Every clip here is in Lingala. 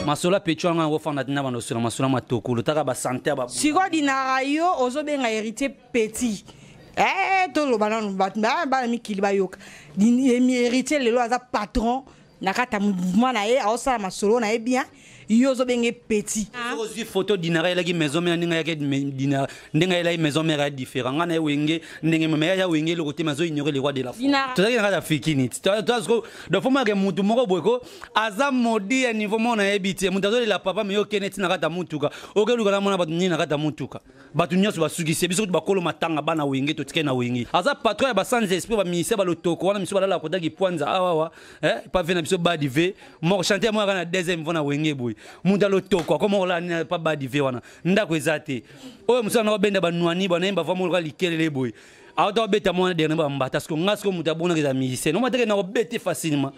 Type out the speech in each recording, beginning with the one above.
Masola pecho nga ofanda tina bando sura masola matoko lutaka ba santé ba. Siko dinara yo ozobenga héritier petit. To lo banana ba mi kiliba yoka. Mi héritier lelo aza patron nakata mouvement na ye aosala masolo na ye bien. Yozo benge petit. Ozi photo dinara elaki maison mère ndinga yake dinara ndinga elaki maison mère différent ngana e wenge ndenge mère ya wenge le côté mazo ignorer les rois de la foi. Tozaki ngata fikini. Tozako do foma ke mutu moko boyko aza modi ya niveau mona ebiti mutu azo la papa me yo keneti na kata mutuka. Okeluka na mona batu ni na kata mutuka. Batu nyoso basukise biso bakolo matanga bana wenge to tike na wenge. Aza patron ya ba sans esprit ba ministère ba lotoko wana miso balala kota ki pwanza awa pas vena biso badive mo chanter mo kana deuxième fois na wenge boy. Mundalo toko comme on l'a pas badivé wana ndako ezate oyo musana obenda banwani bana imba vamo ka likelele boy auto beta mona de namba mbata sko ngasko mutabona ke za musicien no mateke na obete facilement.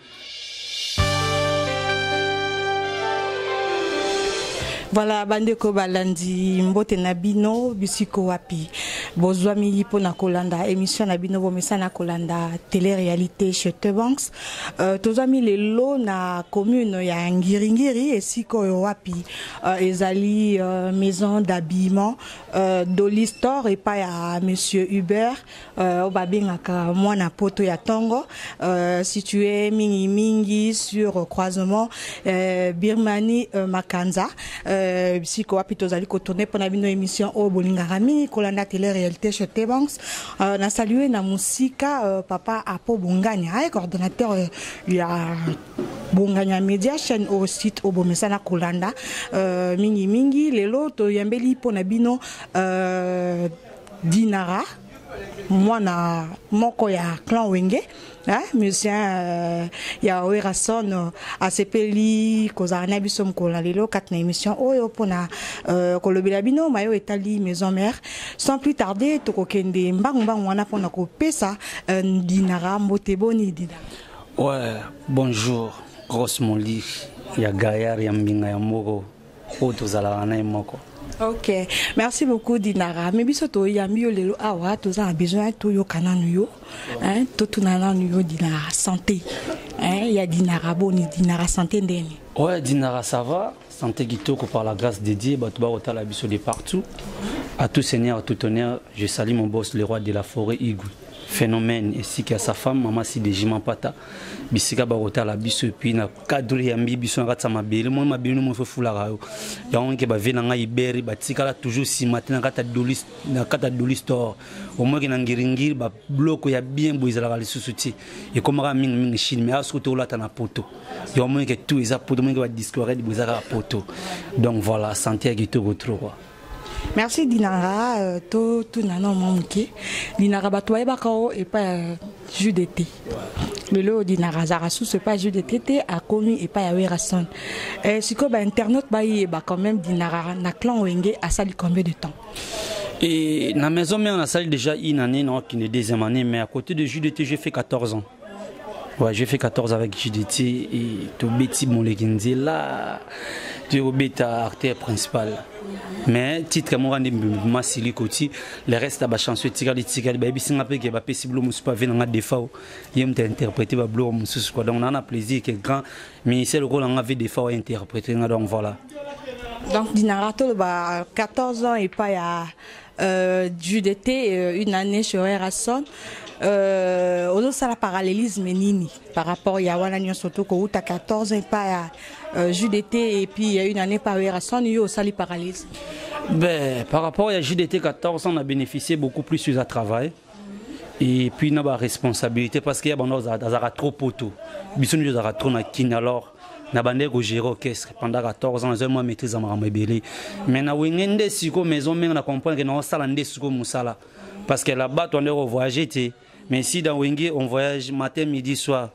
Voilà, bandeko balandi mbote nabino bisiko wapi bozwami yipo na kolanda émission nabino bomesa na kolanda télé-réalité chez Tebanks tozwami lelo na commune ya Ngiringiri esiko wapi ezali maison d'habillement Dolly Store et pas ya monsieur Hubert obabengaka mwana poto ya Tongo situé mingi sur croisement Birmanie Makanza bisiko wapi tozali ko tourner pour na bino émission o bolinga rami kolanda télé-réalité chez Tebanks na saluer na musika papa Apo Bonganya coordonnateur ya Bonganya Media chaîne au site obomesa na kolanda mingi lelo to yambeli pour na bino Dinara mwana moko ya clan Wenge monsieur ya Werason asepeli kozana biso mkola lelo kat na émission oyo pona kolobela bino mayo etali maison mère sans plus tarder tokokende mbangu wana pona ko pesa Dinara mboteboni dida. Ouais, bonjour grosse moli ya gaillard ya mbinga ya moko otozala na moko. Ok, merci beaucoup Dinara. Mais bisoto yambi yo lelo awa toza a besoin to yo kananu yo, to tunana yo Dinara santé. Ya Dinara boni Dinara santé ndeni. Ouais, Dinara ça va, santé kitoko par la grâce de Dieu, ba ota la biso de partout. À tout seigneur, à tout honneur, je salue mon boss le roi de la forêt Igou. Phénomène ainsi qu'à sa femme maman si de Jimapata bisika barota la biso puis na cadre ya mbi biso ngata mabele moi mabele mo fufula rayo ya onke ba vena nga iberi batika la toujours si matin kata Dolly Store au moins na ngiringiri ba bloco ya bien boizala la susuti et comme ra mingi chine mais asko to lata na poto ya au moins que tout eza poto moins que ba discorer boizala poto donc voilà santé qui te retrouve. Merci Dinara, tout nano momuke. Dinara batoué bakao et pas jus d'été. Le lot Dinara Zarasu c'est pas jus d'été a commis et pas ya Werason. Si quoi ba internet ba y ba quand même Dinara na clan Wenge a sali combien de temps? Et la maison mais on a sali déjà une année non qui est deuxième année mais à côté de jus d'été j'ai fait 14 ans. Ouais, j'ai fait 14 avec JDT et tout bêtis mon leginzi là, tu es bêta artère principale. Mais titre mon rendez ma silicoti, le reste à ba chanceux tigari baby singape que ba possible mo pas venir en défaut. Yem t'interpréter ba bleu mon sous quoi donc on a plaisir que grand ministère le rôle en avait des fois interpréter donc voilà. Donc Dinara to ba 14 ans et pas ya JDT une année chez Werason. On a la parallélisme nini par rapport à Yawana Nyon Soto ko uta 14 ans pas JDT et puis il y a une année par Werason yo sali parallélisme. Ben par rapport à JDT 14 ans on a bénéficié beaucoup plus sur le travail et puis na ba responsabilité parce qu'il y a bando azara trop poto bisoni yo azara trop na kin alors na bande ko gérer orchestre pendant 14 ans moi maîtrise à mabelé mais na wengende siko maison mais on comprendre que na sala ndé siko musala parce que là-bas on est voyager mais si dans Wenge on voyage matin midi soir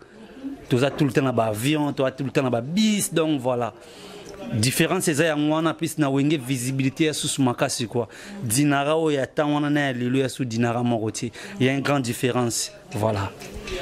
tout le temps dans avion tout le temps dans bis donc voilà différence c'est ça on a plus na Wenge visibilité sous makasi quoi Dinara o ya tant on a alléluia sous Dinara moroti il y a une grande différence voilà.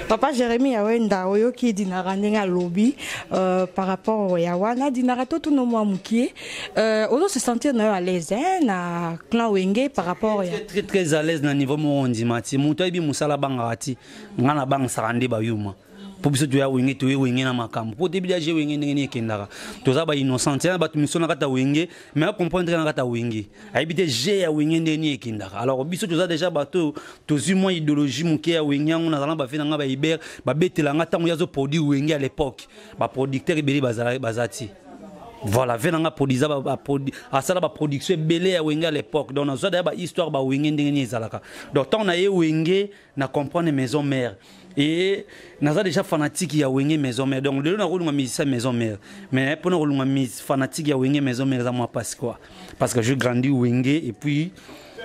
Papa Jérémy Awenda oyo ki Dinara ndenga lobby par rapport au Yawana Dinara tout no moi mukie on se sentir à l'aise na clan Wenge par rapport très à l'aise na niveau mo ondimati muto ebi musala bangati ngana bang sarande bayuma pour biso to ya wenge to wenge na makambo pour début déjà wenge ndenge kendaka to za ba innocent ya ba to mission na kata wenge mais à comprendre na kata wenge habité j'ai ya wenge ndenge kendaka alors biso to za déjà bato to zu moins idéologie muke ya wenge ngona za ba fina nga ba iber ba betela nga tango ya zo produit wenge à l'époque ba producteur ibeli bazati voilà venanga produisa à ça la production belé à wenge à l'époque donc on a d'ailleurs ba histoire ba wenge ndenge ezalaka donc tant on a wenge na comprendre maison mère et naza déjà fanatique ya wenge maison mère donc le na rolunga musicien maison mère mais pour na rolunga fanatique ya wenge maison mère ça moi parce quoi parce que je grandis wenge et puis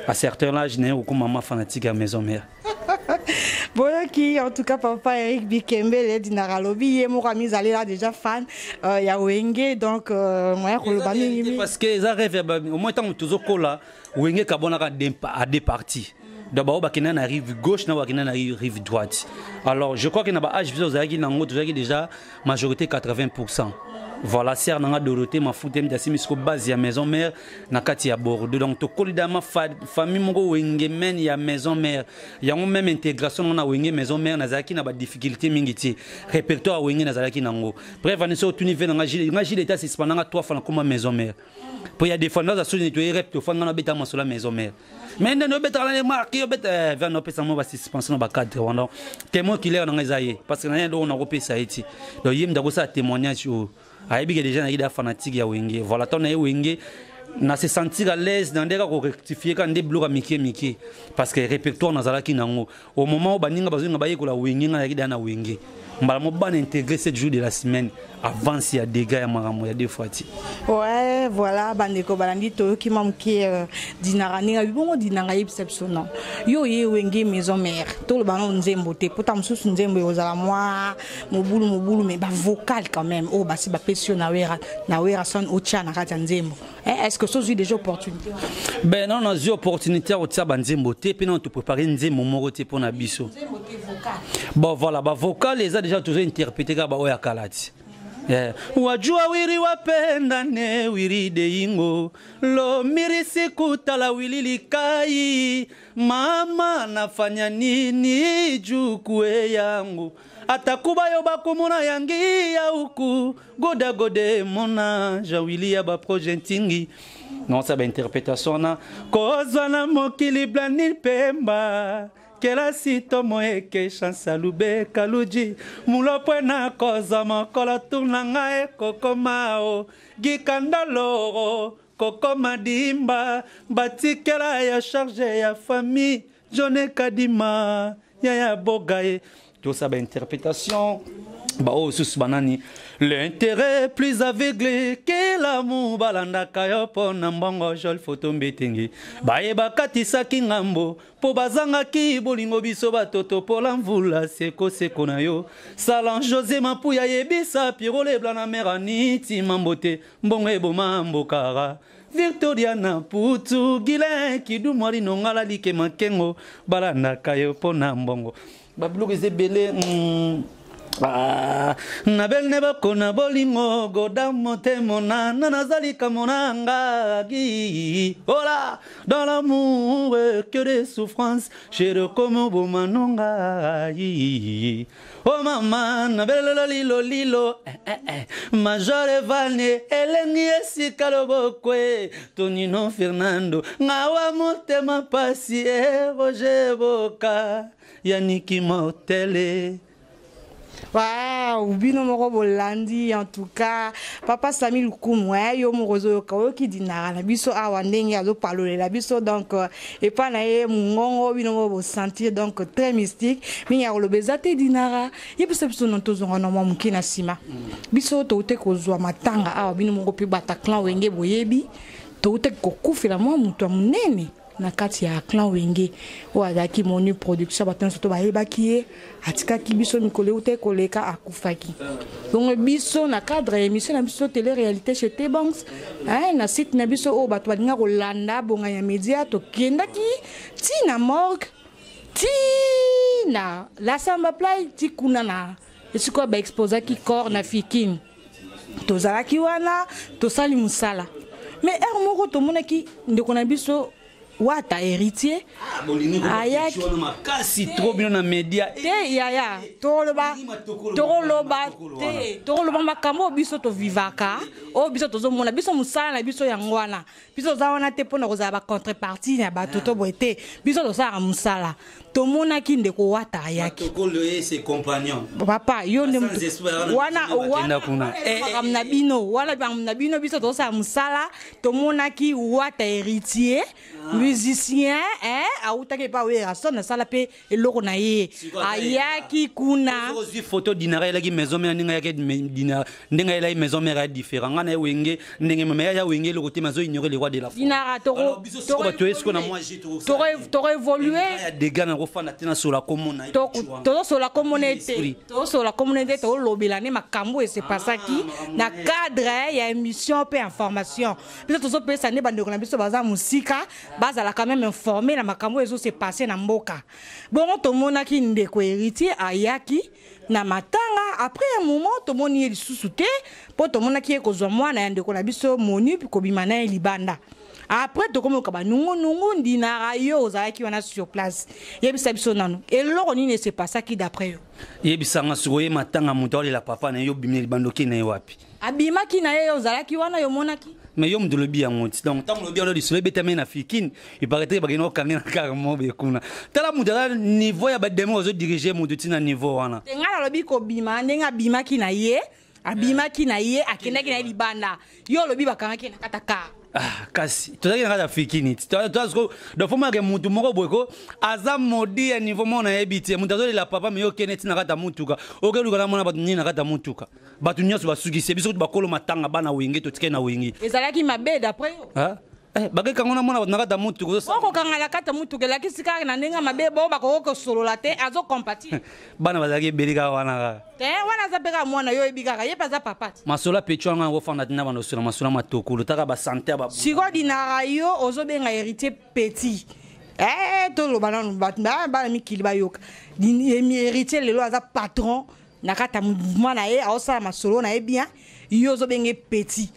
à certains âges je n'ai aucun maman fanatique à maison mère. Bon, qui en tout cas papa Eric Bikembe les Dinara Lobby et mon ami Zalé là déjà fan ya wenge donc moi parce que ça rêve au moins tant toujours cola wenge kabona à deux parties. D'abord, il y a rive gauche, il y a rive droite. Alors, je crois qu'il y a déjà majorité 80%. Voilà, c'est un Dorothée, ma fouté, ma base, ya maison mère, nakati ya Bordeaux. Donc, to kolidama famille mongo wenge men ya maison mère. Il y a même intégration na wenge maison mère, nazaki na ba difficulté mingiti. Répertoire wenge nazaki nango. Bref, on est sur tout niveau na ngajile état c'est pendant 3 fois comme maison mère. Pour y a des fois dans sur nettoyer rep to fanga na beta ma sur la maison mère. Mais no beta la marque yo beta va no pesa mo ba suspension ba cadre wanda. Témoin qui l'air na ngazaye parce que na ndo on a repesa eti. Donc yim da ko ça témoignage ayebi que déjà na fanatique ya wenge voilà ton na wenge na se sentir à l'aise dans des cas ko rectifier quand des blocs miki parce que répertoire na zalaki nango au moment où baninga bazinga baye ko la wenge na yaki na wenge mbala mo ban intégrer 7 jours de la semaine avant s'il y a des gars ya maramo ya deux fois ouais voilà bandeko balandi to ki mamki dinara ninga bongo dinanga exceptionnel yo ye wenge maison mère to le bano nzembo te pourtant mususu nzembo yozala moi mobulu mais ba vocal quand même oh ba si ba pesio na wera son ocha na kata nzembo est-ce que ça j'ai des opportunités ben non j'ai opportunité au tia banzembo te pe non te préparer nzembo moko te pour na biso bon voilà ba vocal les a déjà toujours interprété ka ba oya kalati. Yeah. Wajua wiri wapenda ne wiri de ingo lo mirisi kutala wili likai mama nafanya nini jukue yangu atakuba yo bakumuna yangi ya uku goda gode mona jawili ya ba projentingi non ça ba interprétation na kozwa na mokili blani pemba Kela sito moeke chansa lube kaluji mulopwe na koza makolo tunanga e kokomao gikandalo kokoma dimba batikela ya charge ya famille jone kadima ya bogaye tout ça ba interprétation ba o sus banani l'intérêt plus aveuglé que l'amour balanda kayo pona mbongo jol photo mbetengi baye bakatisa kingambo po bazanga ki bolingo biso batoto pola mvula seko na yo Salan José Mapuya yebisa Pierrot Leblanc na merani ti mambote mbongo eboma mbokara Victoria na putu Guilain Kidumwali nongala like makengo balanda kayo pona mbongo babluke zebele Nabel neba kona bolingo goda motemo na nazalika monanga gi Hola dans l'amour que des souffrances chérie comme beau manonga Oh maman nabel lilo Majore Valne elengi esikalo bokwe Tonino Fernando ngawa motema pasi Roger Boka Yannick Motele Waouh, bino moko bolandi en tout cas papa Sami Lukumu yo morozo yo kawo ki dinara na biso awa ndenge azo parler la biso donc et pas na ye mungongo bino mo sentir donc très mystique mais ya lo bezate dinara ye biso biso non tozonga na muki na sima biso to te ko zwa matanga awa bino moko pe bata clan wenge boyebi to te ko kufila mo mutu munene na kati ya clan wenge o azaki monu production baton soto bayeba kié atika ki biso mikole ute koleka akufaki donc biso na cadre émission na biso télé réalité chez T-Banks na site na biso o bato balinga kolanda bonga ya média to kendaki ti na morgue ti na la samba play ti kuna na esiko ba exposer ki corps na fikini to zalaki wana to sali musala mais moko to monaki ndeko na biso wata héritier ayaki makasi trop bien na media te yaya toloba makambo biso to vivaka o biso tozomona biso musala na biso yangwana biso zawana te pona kozala ba contrepartie na bato to boete biso tosala musala tomona ki ndeko wata ayaki tokolo ses compagnons papa yo nde wana na bino wana na bino biso tosala musala tomona ki wata héritier musicien autaki pa we asona sala pe eloko na ye ayaki kuna aussi photo dinara elaki maison mère ninga yake dinara ndinga elai maison mère différent ngana wenge ndenge mère ya wenge le côté mazo ignorer les rois de la dinara toro évolué des gars na rofana tena sola komona to sola communauté to lobela ne makambo et c'est pas ça qui na cadre ya émission pe information biso tozo pesa ne bandeko na biso baza musika bazala quand même informé na makambo ezo se passer na mboka bon tomona ki ndeko héritier ayaki na matanga après un moment tomoni ye lisusu te po tomona ki ekozwa mwana ya ndeko na biso moni ko bimana ya libanda après tokomoka ba nungu ndinara yo ozalaki wana sur place yebisa biso nano eloko nini ne se passa ki d'après yo yebisa nga sukoye matanga muto la papa na yo bimeli bandoki na wapi abimaki na ye ozalaki wana yo monaki mais yo mdolo bi yango donc tant lo bi lo disole betame na fikine il paraît que bagino kangena carrément be kuna tala mudala niveau ya ba demo ozo diriger mutu tina niveau wana ngala lo bi ko bima ndenga bimaki na ye abimaki na ye akendaki na libanda yo lo bi bakangaki na kataka kasi tozaki na kata fikini toasko dofoma ke mutu moko boyeko aza modi ya niveau mona yebiti mutu azolela papa me yo kene tina kata mutuka okeluka na mona batu nini na kata mutuka batu nyonso basukisi biso bakolo matanga bana wenge totike na wenge ezalaki mabe d'après yo bageka ngona mona batu na kata mutuka oko kangala kata mutuka laki sikaka na ndenga mabe bo bakoko solola te azo compatible bana bazaki belika wana wana zapeka mwana yo ebikaka ye paza papa masola pecho nga ngo fanda tina bana sola masola matokolo taka ba santé ba siko dinara yo ozobenga héritier petit to lo bana ba mikili ba yoka héritier lelo aza patron na kata mouvement na ye aosala masolo na ye bien yo ozobenge petit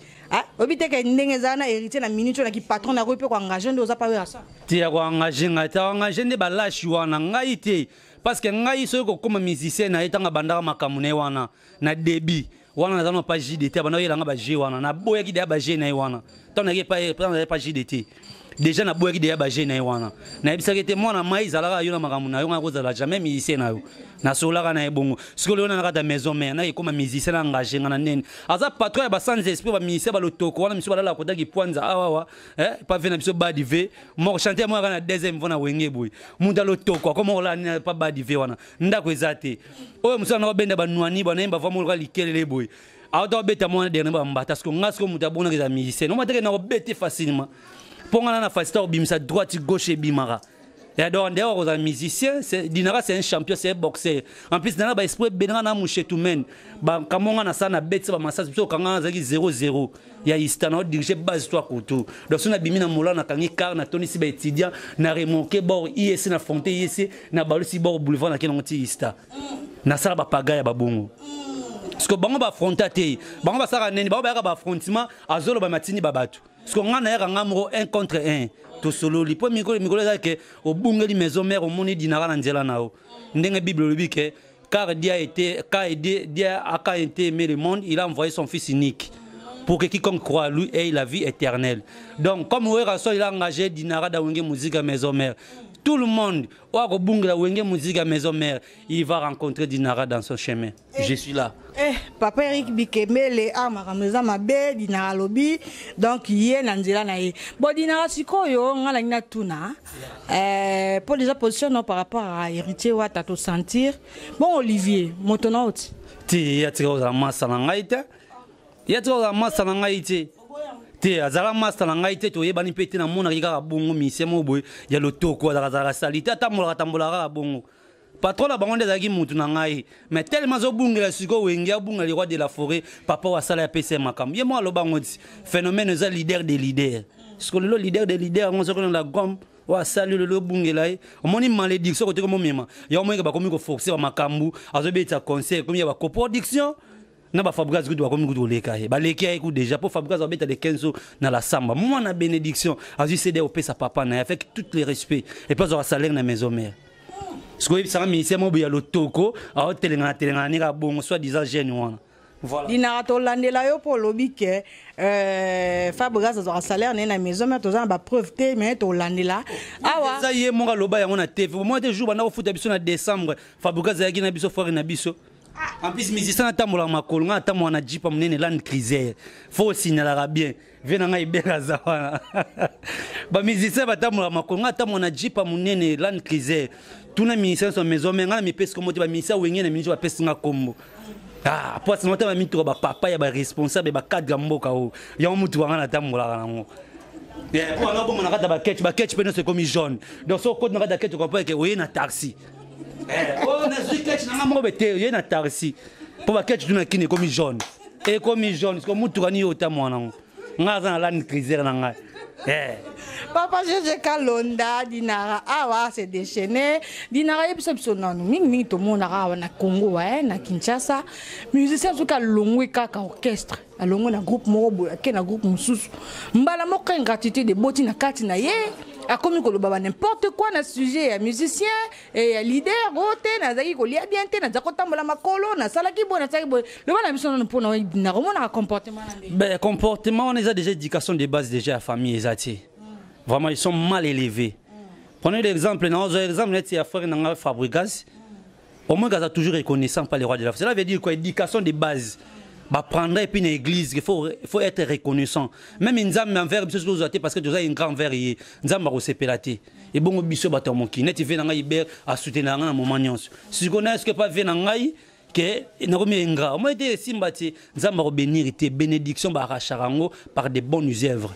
obite ke ndenge zana héritier na minute na ki patron na ko pe ko engager ndo za pa we asa ti ko engager ngata engager nde balashi wana ngai te parce que ngai so ko koma musicien na etanga bandaka makamune wana na débit wana na zano pa JDT bana yelanga ba G wana na boya ki de ba G na wana tant na pas JDT déjà na boya ki de ba G na wana na ebisa ke te mwana mai zalaka yo na makamuna yo ngako zala jamais musicien na yo na solaka na ebongo sikolo na kata maison mère na ekoma musicien na engagé ngana nene aza patron ya ba sans esprit ba musicien ba lotoko wana miso balala kota ki pwanza awa pas vena biso badive mo chanter mo kana deuxième fois na wenge boy munda lotoko comme la pas badive wana ndako ezate oyo muso na benda ba nwani ba nemba va mo ka likelele boy auto beta mo na dernier ba mbata parce que ngasko muta bona ke za musicien no mateke na bete facilement pongana na facilité obimisa droite gauche bimara. Et alors, on est un musicien, Dinara c'est un champion, c'est un boxeur. En plus, Dinara ba esprit benanga na mouche tout men. Ba kamonga na sana bête ba massage so kanga zaki 0-0. Ya istana dirige base toi koto. Donc on a bimi na mola na kangi car na toni si ba étudiant na remonquer bord IS na fonté IS na balu si bord boulevard na kenonti ista. Na sala ba pagaya ba bongo. Parce que bango ba frontate, bango ba sara neni, bango ba affrontement azolo ba matini babatu. Parce que ngana ya ngamro 1 contre 1. To solo li po mikolo ke o bungeli maison mère o moni dinara na nzela nao ndenge bible le bike car Dieu a été aimé le monde, il a envoyé son fils unique pour que quiconque croit à lui ait la vie éternelle. Donc comme il a engagé dinara da wenge musique à maison mère, tout le monde il va rencontrer Dinara dans son chemin. Je suis là. Papa Eric Bikemele makameza mabe Dinara lobi donc yé nanzela na ye. Bon Dinara sikoyo ngala ngina tuna pour déjà position par rapport à héritier wa tato sentir. Bon Olivier, motonaut. Ti ya tiro za masa na ngaita. Ya tiro za masa na ngaite. Te azala master na ngai te to yebani pete na mona kika bongo mise mo boy ya lotoko azala salita tamola tambola bongo patron la bango ndezaki mutu na ngai mais tellement zo bungela siko wengi abunga le roi de la forêt papa wa sala ya PC makam ye mo lo bango phénomène za leader des leaders siko le leader des leaders ngo soko na gomme wa sali le bungela e omoni malédiction côté comme mema ya mo ngaba komi ko forcer makambu azobeta conseil comme ya ba coproduction na ba Fabregas kutu bakomi kutu oleka ye baleki ye ku déjà pour Fabregas abeta de 15 na la samba moi na bénédiction azu céder au sa papa na avec tout les respect et pas au salaire na maison mère ce que ça ministère mo ya lotoko a telenga ni ka bon soit disant jeune wana voilà dina to landela yo pour lobi ke Fabregas a salaire na maison mère to za ba preuve te mais to landela awa ça yé mo ka loba yango na TV moi des jours bana ko futa biso na décembre Fabregas ya na biso foire na biso. En plus, musicien a tambola makolonga a tambola na jipa munene land crisère. Faut signaler bien. Venanga ibeka zawana. Ba musicien ba tambola makolonga a tambola na jipa munene land crisère. Tuna musicien so maison menga mi pesi komo te ba musicien wengene na minji ba pesi nga kombo. Ah, pour ce moment ba mito ba papa ya ba responsable ba cadre mboka o. Ya mutu wanga na tambola nango. Yeah, pour nga bomo na kata ba catch peno c'est comme jaune. Donc so code na kata catch ko pa ke oye na taxi. Oh, na zui catch na ngamo bete ye na taxi. Pour ba catch duna kine comme jaune. Et comme jaune, comme mutu kani ota mwana. Ngaza na land crisère na nga. Papa Jeje Kalonda dinara awa c'est déchaîné dinara episode nanu mingi to mona rawa na Congo na Kinshasa musicien zuka longwe kaka orchestre alongo na groupe moko ke na groupe mususu mbala moko ingratitude de boti na kati na ye akomi ko loba n'importe quoi na sujet ya musicien et ya leader rote na zaki ko lia bien te na zako tambola makolo na salaki bona tsaki bo le bana mission na pona dinara mona comportement na ben comportement on a déjà éducation de base déjà à famille ezati. Vraiment, ils sont mal élevés. Prenez l'exemple, il y a frère Fabregas. Au moins, ils sont toujours reconnaissants par les rois de l'Afrique. Cela veut dire quoi? Éducation de base. Prendre et puis une église, il faut être reconnaissant. Même une zame envers parce que tu as une grande verre, une zame va se pélater. Et bon, biso bateau mon qui net, il fait un iber à soutenir un moment. Si tu connais ce que pas fait n'angai, que n'auront ingrat. Au moins, il simbati, zame va bénir, bénédiction par des bonnes œuvres.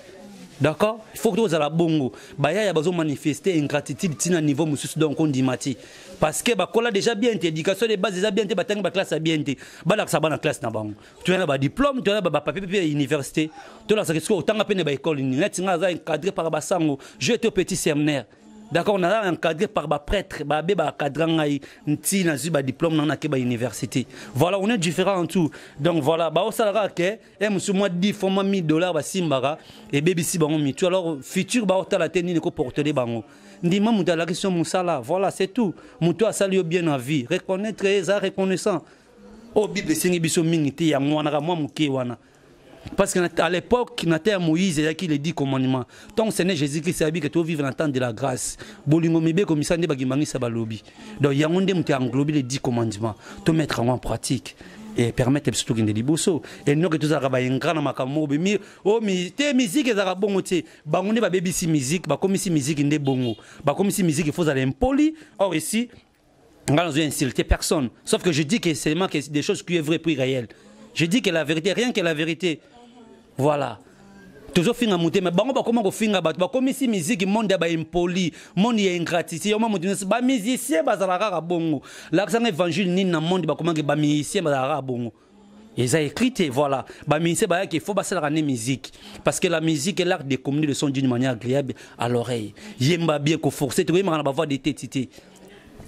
D'accord? Il faut que vous ayez bongo. Baya ya bazo manifester ingratitude tina niveau mususu donc on dit mati. Parce que ba kola déjà bien té éducation de base déjà bien té batang ba classe bien té. Ba la sabana classe na bango. Tu as ba diplôme, tu as ba papier université. Tu as ça que autant à peine ba école ni net nga za encadré par ba sango. Je étais au petit séminaire. D'accord, on a encadré par ba prêtre, ba beba cadran ngai nti na zu ba diplôme na ke ba université. Voilà, on est différents en tout. Donc voilà, ba osala ke et monsieur moi 10 fois $1000 ba simbara et baby si bango mi. Tu alors futur ba otala teni ko porter bango. Ndima muta la question musala, voilà, c'est tout. Muto asali bien en vie, reconnaître et ça reconnaissant. Oh Bible singi biso mingi te ya mwana ka mwa muke wana. Parce qu'à l'époque, Moïse il a qui les 10 commandements. Donc, c'est Jésus-Christ qui a dit que tu vivre dans le temps de la grâce. Bolingo mebe comme ça, ne pas gagner ça balobi. Donc, il y a un monde qui a englobé les 10 commandements, te mettre en pratique et permettre surtout qu'il y ait des bossos. Et nous que tous arabes un grand makamo bemi oh mais tes musique les arabes bon tu bangoné ba baby si musique ba comme si musique inde bongo ba comme si musique il faut aller impoli. Or ici, on va insulter personne. Sauf que je dis que c'est seulement des choses qui est vraies puis réelles. Je dis que la vérité, rien que la vérité. Voilà. Toujours finir à monter, mais bon, comment on finit à battre? Comme ici, musique, monde est impoli, monde est ingratitude. On m'a dit, bah, musicien, bah, ça va bongo. L'accent évangile, ni dans le monde, bah, comment bah, musicien, bah, ça va bongo. Ils ont écrit, voilà. Bah, musicien, bah, qu'il faut passer la musique. Parce que la musique est l'art de communiquer le son d'une manière agréable à l'oreille. Yemba bien qu'on force, tu vois, on va voir des tétités.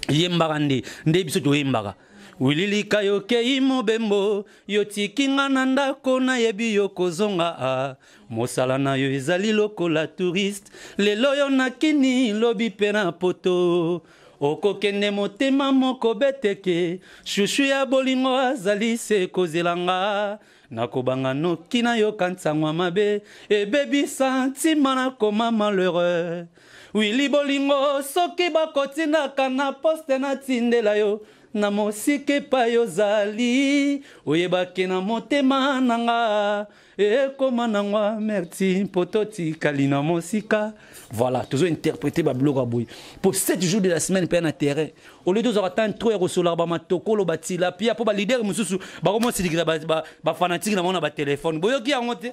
Yemba rande, ndebiso tu yemba. Wilili kayo kei mobembo yotiki nga na ndako na yebi yo kozonga mosala na yo ezali lokola touriste lelo yo nakini lobi pe na poto okokende motema moko beteke shushu ya bolingo azali se kozelanga nakobanga noki na yo kansangwa mabe ebebisa ntima nakoma malheureux wili bolingo soki bakotindaka na poste na tindela yo na mosike pa yozali oyebake na motema nanga ekoma nangwa merci pototi kalina mosika. Voilà, toujours interprété ba bloga boy pour 7 jours de la semaine pe na terrain au lieu de attendre 3 heures sur l'arbre matoko lo batila puis pour ba leader mususu ba comment se dire ba fanatique na mona ba téléphone boyoki yango te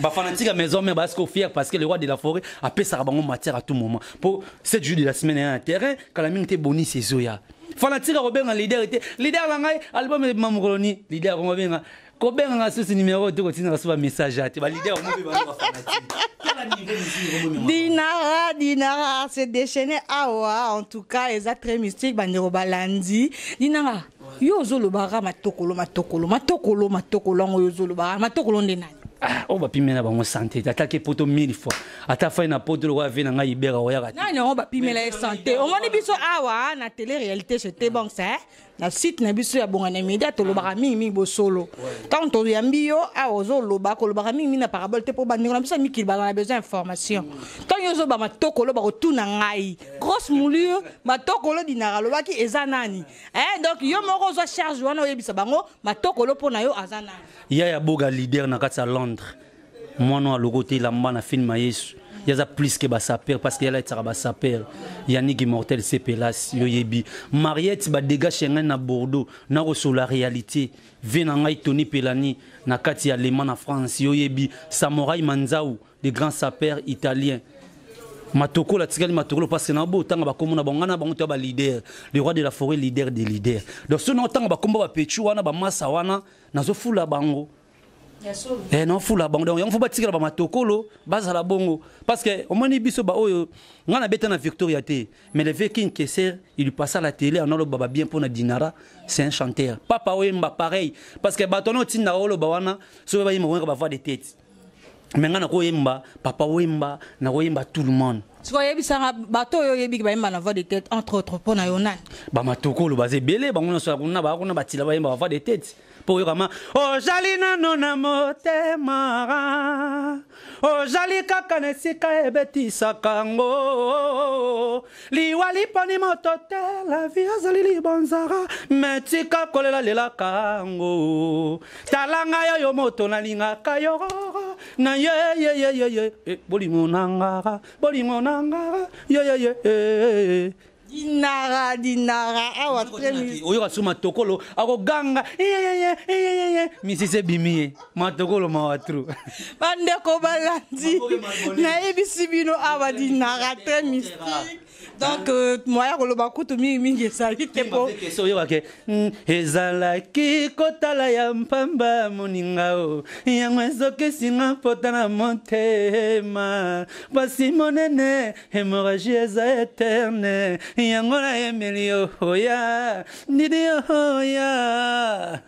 ba fanatique à maison mais parce qu'on fier parce que le roi de la forêt a payé sa matière à tout moment pour 7 jours de la semaine na terrain quand la mine était boni ces oya fanatique à Robert leader était leader la ngai album mamroni leader on va kobenga ce numéro to kotina so message ate ba leader mo be ba fanatique. Dinara se déchaîner awa en tout cas eza très mystique bandeko balandi Dinara yo zolo bara matokolo ngo zolo bara matokolo ndenani on va pimela bango santé attaquer poto 1000 fois ata fa na poto lo avena nga ibera oya nani on va pimela santé on moni biso awa na télé réalité c'était bon ça na site na biso ya bongana media to lo bara mingi bo solo tant to yambi yo awa zo lo ba ko lo bara mingi na parabole te po bandeko na biso mikili ba na besoin information tant yo zo ba matokolo ba ko tuna ngai grosse moulure matokolo Dinara lo ba ki eza nani donc yo moko zo charge wana oyebisa bango matokolo pona yo azana ya boga leader na kati ya Londres moi no lo côté lamba na film Yesu yaza plus que ba saper parce que yala etara ba saper Yannick Immortel Sepelas yo yebi Mariette ba dégâts Schengen na Bordeaux na ko sur la réalité vena ngai Tony Pelani na kati ya Allemand na France yo yebi Samouraï Manzau des grands sapeurs italiens Matoko la tikali matoko parce que na bo tanga ba komona bangana bango to ba leader le roi de la forêt leader des leaders donc ce non tanga ba komba ba pechu wana ba masa wana nazo fula bango non fula bango donc on faut ba tikala ba matokolo baza la bongo parce que au moni biso ba oyo ngana beta na Victoria te mais le Viking Kesser il lui passe à la télé on a le baba bien pour na Dinara c'est un chanteur papa Wemba pareil parce que batono tinda olo ba wana so ba yima ba voix de tête mais ngana ko Wemba papa Wemba na Wemba tout le monde tu vois yebisa bato yo yebi ba yimba na voix de tête entre autres pour na yonan ba matokolo bazé belé bango na so kuna ba kuna batila ba yimba voix de tête pour yokama oh jalina nona motema oh jali kaka nesika ebeti sakango liwali pani motote la vie azali libonzara metika kolela lela kango talanga yo moto na linga kayo na ye bolimo nanga ye Dinara awa tremi oyo suma tokolo ako ganga misise bimie matokolo mawatru bandeko balandi na ebisi bino awa Dinara très mystique donc moya koloba kutu mingi esali te po ezalaki kotala ya mpamba moninga o yango ezokesinga mpota na motema pasi monene hémorragie eza eterne yango na yemeli oya ndidi oya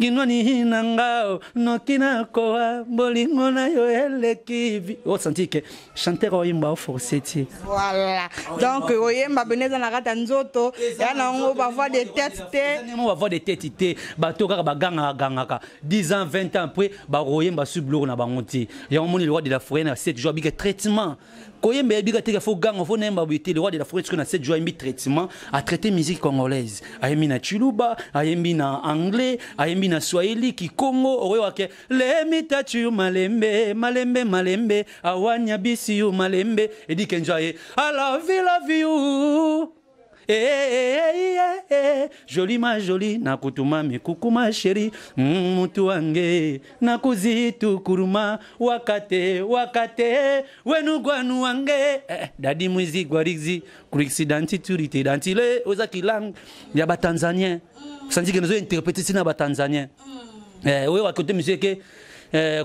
kinwani nanga noki na koa bolingo na yo eleki o senti que chanteur oyimba o forcetier voilà donc oyemba beneza na kata nzoto ya na ngo ba voix de tête te mo ba voix de tête te bato kaka baganga 10 ans 20 ans après ba oyemba sublo na bangonti ya omoni le roi de la forêt na 7 jours bi traitement koyemba bi ka te faut ganga faut nemba bi te le roi de la forêt na 7 jours bi traitement à traiter musique congolaise ayembi na chuluba ayembi na anglais ayembi na swahili kikongo oyoake le mitachu malembe awanya bisi you malembe edi kenjaye I love you jolie ma jolie nakutuma mikuku ma chérie mutu wange nakuzitu kuruma wakate wenu gwanu wange dadi mwizi gwarizi kuriksi danti turite dantile ozaki lang ya ba Tanzanien santi que nous interpréter sina ba Tanzanien oui wa côté musique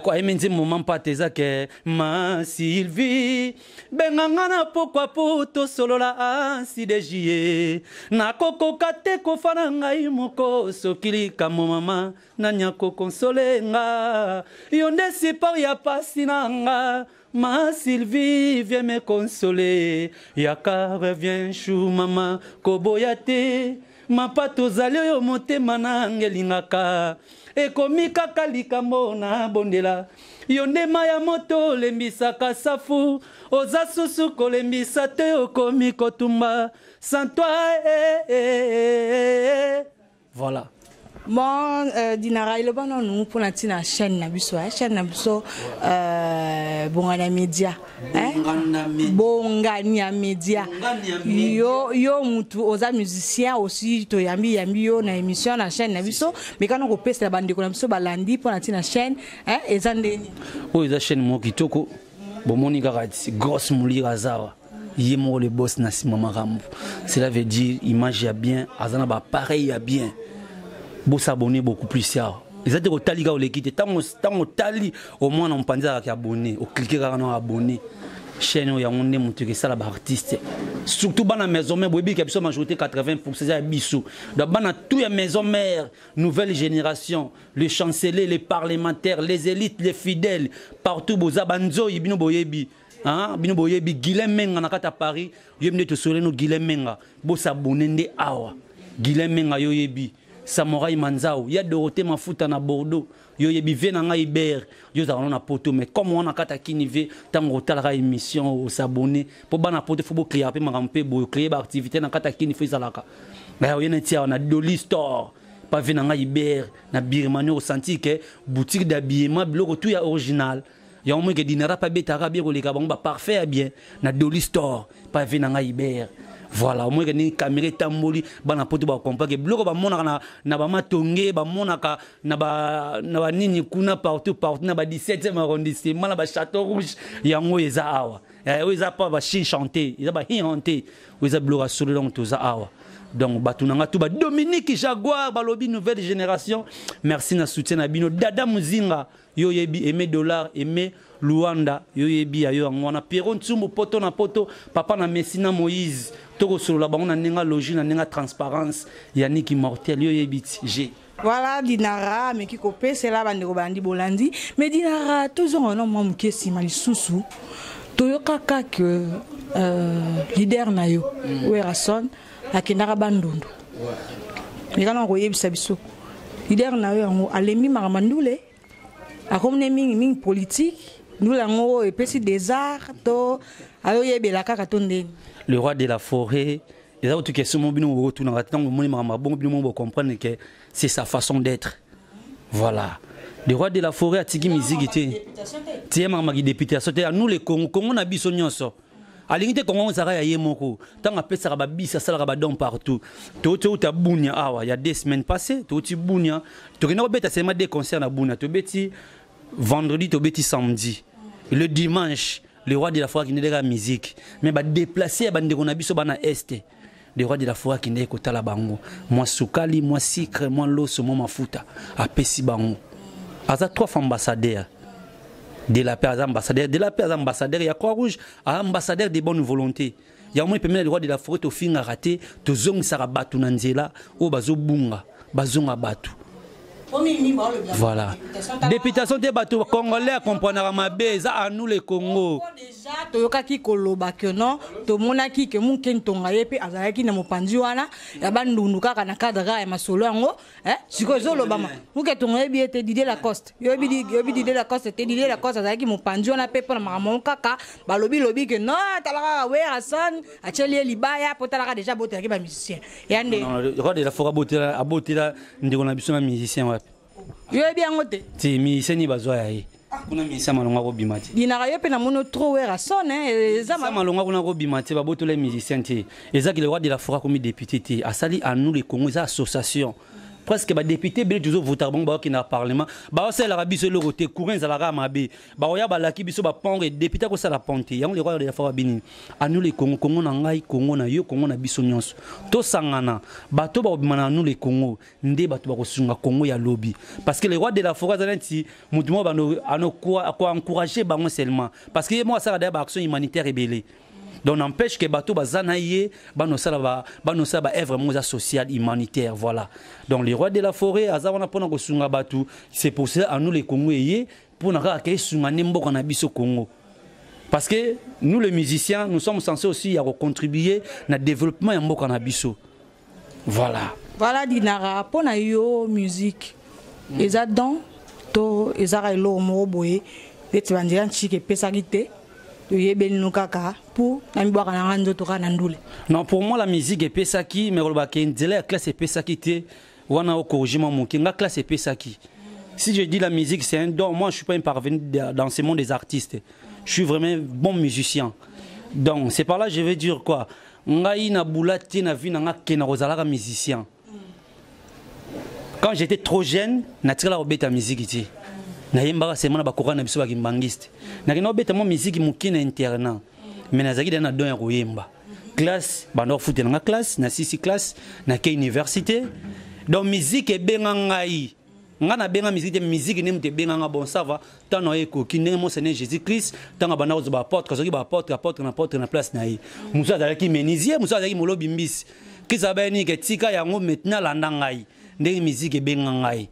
kwa emenzi moment pateza ke ma Sylvie bengangana pourquoi poto solola ansi de jie na koko kate ko fana ngai moko sokili kamo mama na nyako consolenga yonde si par ya pasinanga ma Sylvie viens me consoler yaka revient chou mama koboyate ma pato zali yo motema na ngelingaka ekomi kaka likambo na bondela yo ndema ya moto lembisaka safu oza susu kolembisa te okomi kotumba sans toi voilà bon Dinara ile bana nous pour la tina chaîne na biso bongana media bongania media yo mutu oza musicien aussi to yambi yo na émission na chaîne na biso mais quand on pèse la bande ko na biso balandi pour la tina chaîne ezandeni o eza chaîne mo kitoko bomoni kaka grosse mulira zawa yemo le boss na sima marambo cela veut dire image ya bien azana ba pareil ya bien vous s'abonner beaucoup plus cher Exactement, au tali au l'équité. Tant au tali, au moins on pense à abonné, au cliquer à abonné. Chaîne où il y a un monde qui est artiste. Surtout dans la maison mère, oui, qui a majorité 80% c'est bisou. Donc dans toute la maison mère, nouvelle génération, les chanceliers, les parlementaires, les élites, les fidèles, partout boza banzo ibino boyebi. Hein, bino boyebi Guilhem Menga na kata Paris, yemne to sole no Guilhem Menga, bo s'abonner ndé awa. Guilhem Menga yoyebi. Samouraï Manzao, il y a Dorothée Mafuta na Bordeaux, yo yebi venanga Iber, yo za na poto mais comme on a kata kinive tango talaka émission au s'abonner pour bana poto faut créer pe marampe bo créer ba activité na kata kinife zalaka. Mais yo na tia na Dolly Store, pas venanga Iber na Birmanie au senti que boutique d'habillement biloko tout ya original. Ya au moins que dinara pas betara bien ko leka ba parfait bien na Dolly Store, pas venanga Iber. Voilà, au moins que ni caméra tamboli bana poto ba comprendre que bloko ba mona na ba matonge ba mona ka na ba nini kuna partout na ba 17e arrondissement na ba Château Rouge yango eza awa eza pas ba chi chanter eza ba hi hanter eza bloko solo donc to za awa. Donc batunanga tout ba Dominique Jaguar ba lobby nouvelle génération, merci na soutien na bino Dada Muzinga yo yebi Aimé Dollar Aimé Luanda yo yebi ayo ngwana Pierrot Tsumbo poto na poto papa na Messina Moïse toko solo la bango na nenga logique na nenga transparence Yannick Immortel yo yebi G. Voilà Dinara mais qui copé c'est là bande bandi bolandi mais Dinara toujours un homme muke sima lisusu toyoka que leader na yo Werason akendaka bandundu mais kana ko yebisa biso leader na yo yango alemi makamandule akomne mingi politique nous lango epesi des arts to ayo yebela kaka tonde. Le roi de la forêt, les autres questions mon bino retourner attendre mon mama bon bino mo comprendre que c'est sa façon d'être. Voilà. Le roi de la forêt a tiki musique était. Tiens mama qui députation nous les Congo na biso nyonso. Alingite Congo ça ya yemoko. Tant a pesa ba bisa sala ba don partout. To ta bunya awa il y a 2 semaines passées, to ti bunya. To kena beta seulement des concerts na bunya. To beti vendredi, to beti samedi. Le dimanche, le roi de la forêt qui n'est pas la musique. Mais bah déplacer à bande konabiso bana est. Le roi de la forêt qui n'est pas la bango. Moi soukali, moi sucre, moi l'os, moi mafuta. A pesi bango. Aza 3 ambassadeurs. De la paix ambassadeur, de la paix ambassadeur, il y a Croix-Rouge, ambassadeur de bonne volonté. Il y a au moins le roi de la forêt au fin à rater, to zong sarabatu nanzela, o bazo bunga, bazonga batu. Voilà. Députation des bateaux congolais comprendre ma base à nous les Congo. Déjà toyoka ki koloba que non to monaki que mon kentonga yepe azalaki na mopanzi wana ya bandundu kaka na cadre ya masolo yango siko zolo bama mon kentonga yebi ete Didier Lacoste yobi Didier Lacoste te Didier Lacoste azalaki mopanzi wana pe pona maman kaka balobi que non talaka Werason acheli libaya potalaka déjà botelaki ba musicien yande le roi de la forêt abotela ndiko na biso na musicien. Yo bien ngote. Ti musicien ni bazwa yayi. Kuna musicien malonga ko bimati. Dinara yo pe na mono trop Werason ça malonga kuna ko bimati ba botola musicien ti. Ezaki le roi de la forêt comme député ti asali à nous les Congo association. Presque ba député bele toujours voter bon ba qui na parlement ba c'est la biso le côté courant za la mabe ba oya ba la ki biso ba pondre député ko ça la ponte yang le roi de la forêt bini anu le Congo na ngai Congo na yo Congo na biso nyonso to sangana bato ba obimana anu le Congo nde bato ba ko sunga Congo ya lobby parce que le roi de la forêt zanti mutu mo ba no encourager bango seulement parce que moi ça da ba action humanitaire rebelle. Donc n'empêche que bateau bazanaye banosala ba œuvre vraiment sociale humanitaire voilà. Donc les rois de la forêt azabana pona ko sunga bateau c'est pour ça à nous les Congolais pour na ka sunga nembo na biso Congo. Parce que nous les musiciens nous sommes censés aussi à contribuer na développement ya mboka na biso. Voilà. Voilà Dinara pona yo musique. Eza don to ezara elo mo boye eti bandiran chike pesagité. Non, pour moi la musique est pesaki, mais la classe est pesaki. Wana au corrigement mon kinga classe est pesaki. Si je dis la musique c'est un don, moi je suis pas un parvenu dans ce monde des artistes. Je suis vraiment bon musicien. Donc c'est par là je veux dire quoi. Ngai na boulati na vie na kena rozalaka musicien. Quand j'étais trop jeune, na tira obeta musique ici. Na yemba sema na bakora na biso bakimbangiste na kino beta mo musique mukina internat mais nazaki na don ya koyemba classe bando futé na classe na 6 classe na ke université donc musique ebenga ngai ngana benga musique ne mte benga bon ça va tant no eko kine mon Seigneur Jésus-Christ tant bana ozo ba porte kazoki ba porte na place na yi musa dala ki menizier musa dala ki molobi mbisi kiza ba ni ke tika yango maintenant landa ngai ndenge musique benga ngai.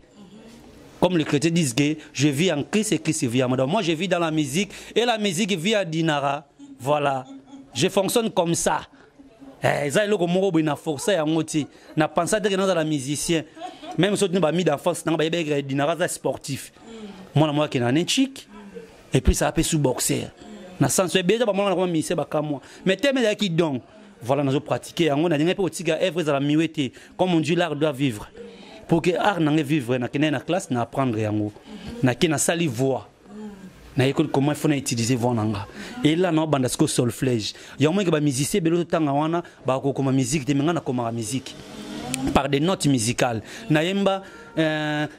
Comme les chrétiens disent que je vis en Christ et Christ vit en moi. Moi je vis dans la musique et la musique vit à Dinara. Voilà. Je fonctionne comme ça. Ça est le mot na force ya ngoti na penser que dans la musicien même si tu n'as pas mis d'enfance na ba Dinara sportif. Moi qui na chic et puis ça a fait sous boxer. Na sens bien ba moi na misé ba kamwa. Mais teme ya ki donc voilà nous pratiquer on a dinga pe otiga œuvre za la miwete comme on dit l'art doit vivre. Pour que l'art n'ait vivre na kena na classe na apprendre yango na kena sali voix. Na école comment il faut utiliser voix nanga et là na banda sko solfège ya moins que ba musicien belo tanga wana ba ko comme musique de menga na comme musique par des notes musicales na yemba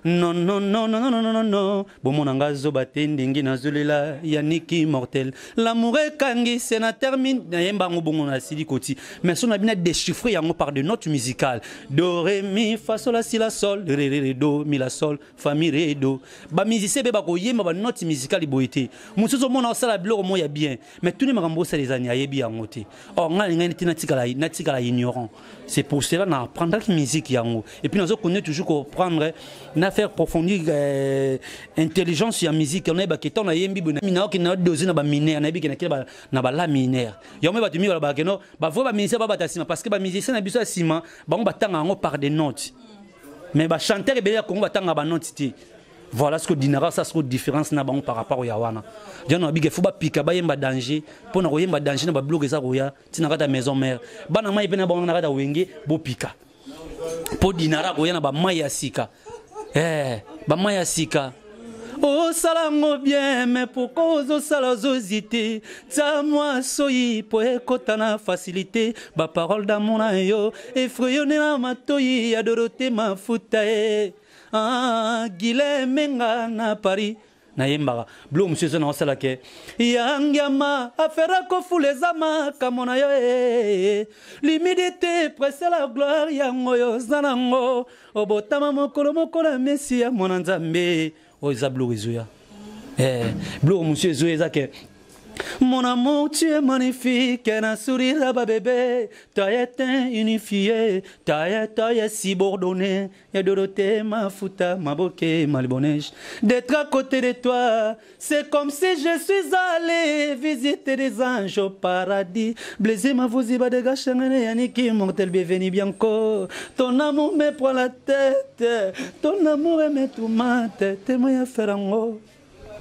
non non non non non non non non bon mon angazo batendingi na zolela yaniki mortel l'amour est kangi c'est na termine na yemba ngobongo na sidi koti mais son a bien déchiffrer yango par des notes musicales do ré mi fa sol la si la sol ré ré do mi la sol fa mi ré do ba musicien be ba ko yemba ba notes musicales boité musuzo mona osala biloko mo ya bien mais tous les makambo ça les années ayebi yango te or nga ngani tina tikala ignorant c'est pour cela na apprendre la musique yango et puis nous connaît toujours comprendre na faire approfondir intelligence sur la musique on est ba keton na yembi bona mina ki na doser na ba mineur na bi ki na ba la mineur yo me ba tumi ba keno ba vo ba musicien ba batasima parce que ba musicien na biso asima ba on batanga ngo par des notes mais ba chanteur e bele ko batanga ba notes ti. Voilà ce que Dinara ça sera différence na bango par rapport au yawana. Diana bige faut ba pika ba yemba danger pour na yemba danger na ba bloquer ça roya tinaka ta maison mère. Bana mai pena bango na ka wenge bo pika. Pour Dinara roya na ba mai asika. Ba mai asika. Oh salango bien mais pourquoi aux salazosité ça moi soyi pour écouter na facilité ba parole d'amour na yo effrayonné na matoyi ya Dorothée mafuta Guilherme na Paris na yemba blo monsieur na osala ke yangiama affaire ko fulezama kamona yo l'humidité presse la gloire yango yo zanango obotama mokolo mesia mona nzambe o zablo ezoya blo monsieur ezoya ke mon amour, tu es magnifique, un sourire à bébé, ta est unifiée, ta est si bourdonnée, et Dorothée, ma fouta, ma bouquet, ma libonèche. D'être à côté de toi, c'est comme si je suis allé visiter des anges au paradis. Blaisé ma voziba de gachangane, yaniki, mortel, bienvenue bianco. Ton amour me prend la tête, ton amour me tout ma tête, moi à faire en haut.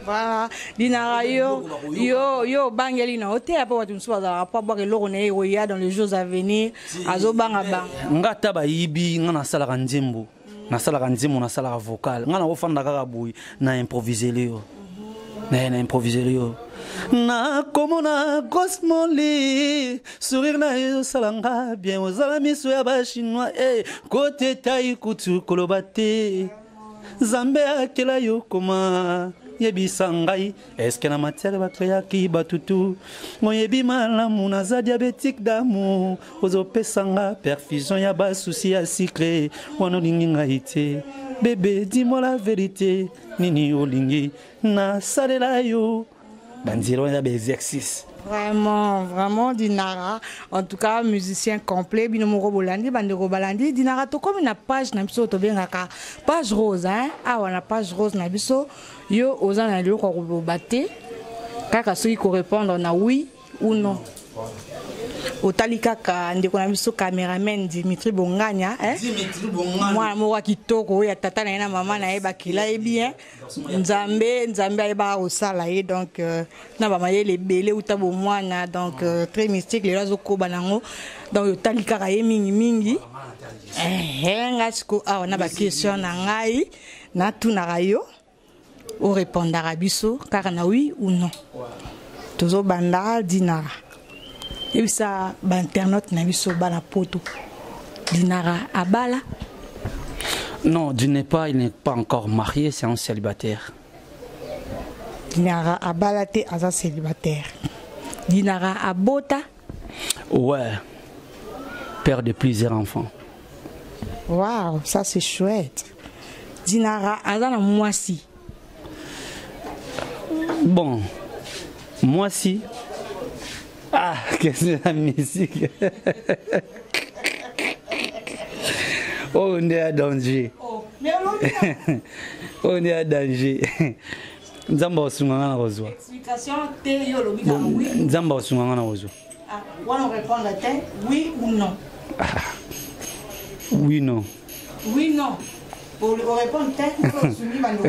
Voilà, Dinara yo bangeli na hotel après watu msuba za rapport ba loko na yo ya dans les jours à venir azo banga banga ngata ba yibi ngana sala kanzimbo na sala kanzimbo na sala vocal ngana ofanda kaka boyi na improviser leo na improviser leo na komona cosmoli sourire na yo salanga bien aux amis so ya ba chinois côté tai kutu kolobate zambe akela yo koma yebi sangai est-ce que na matière ba créa ki batutu mo yebi malamu na za diabétique d'amour ozo pesanga perfusion ya ba souci ya sucre wono linginga ite bébé dis-moi la vérité nini olingi na salela yo banziro ya exercice. Vraiment, vraiment Dinara. En tout cas, musicien complet. Binomoro Bolandi, Bandero Balandi. Dinara, to comme une page nabiso to bengaka page rose, hein. Ah, on a page rose nabiso. Yo, osa na liyo ko bate. Kaka soki ko répondre na oui ou non. Otali kaka ndeko na biso cameraman Dimitri Bonganya, hein. Dimitri Bonganya. Moi mo kitoko ya tata na ina mama na eba kila e bien. Nzambe eba osala ye donc na ba maye les belé utabo mwana donc très mystique les razo ko banango donc otali kaka ye mingi ngasko ah na ba question na ngai na tunaka yo o répondra biso kaka na oui ou non. Tozo banda Dinara. Et ça, l'internaute n'a vu ce bala poto. Dinara abala. Non, il n'est pas encore marié, c'est un célibataire. Dinara abala te asa célibataire. Dinara abota. Ouais. Père de plusieurs enfants. Waouh, ça c'est chouette. Dinara azana mwasi. Bon, moi si. Ah, qu'est-ce que la musique? Oh, on est à danger. On est à danger. Nzamba osunganga na kozwa. Explication te yo lobi ka oui. Nzamba osunganga na kozwa. Ah, on répondre te oui ou non. Oui non. Oui non. Pour répondre te faut soumis bando.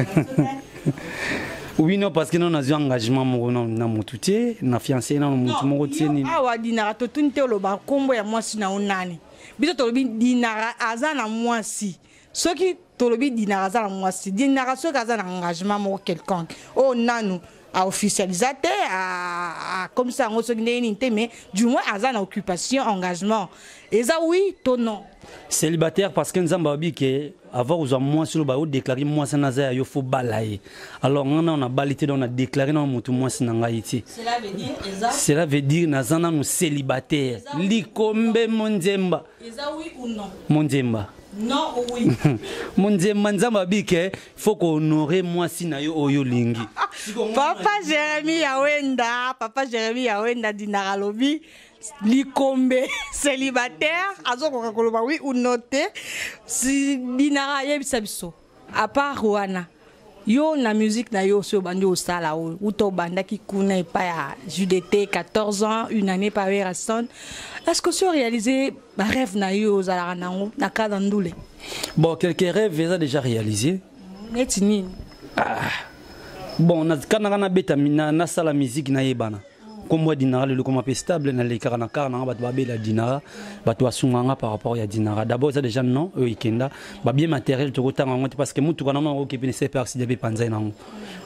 Oui non parce que non a un engagement mo na mutu te na fiancé na mutu mo tieni. Ah wa dinara to tunte loba kombo ya mwasi na onani. Biso to lobi dinara azana mwasi. Soki to lobi dinara azana mwasi. Dinara soki azana engagement mo quelconque. Oh nanu a officialisate a comme ça on soki ndeni te mais du moins azana occupation engagement. Eza oui to non. Célibataire parce que nzamba obi ke avoir aux moi sur le baou déclarer moi ça naza yo faut balayer. Alors on a balité on a déclaré dans mutu moi ça nga iti. Cela veut dire nazana nous célibataire. Likombe monzemba. Eza oui ou non? Monzemba. Non ou oui. Monzemba nzamba obi ke faut qu'on honorer moi si na yo oyo lingi. Papa Jérémy Yawenda dinara lobi. Likombe célibataire azoko koloba oui ou non te si dinara yebisa biso à part wana yo na musique na yo so bandi osala ou to banda ki kuna pa ya JDT 14 ans une année par Rasson est-ce que tu réalisé ba rêve na yo zala nango na kada ndule bon quelques rêves déjà réalisés netini bon na kana na beta na sala musique na yebana comme moi dinara le comme peu stable na les karana karana ba ba la dinara ba to asunganga par rapport à dinara d'abord ça déjà non ikenda ba bien matériel to kotanga ngoti parce que mutu kana no okipi ne sait pas si debe panza nango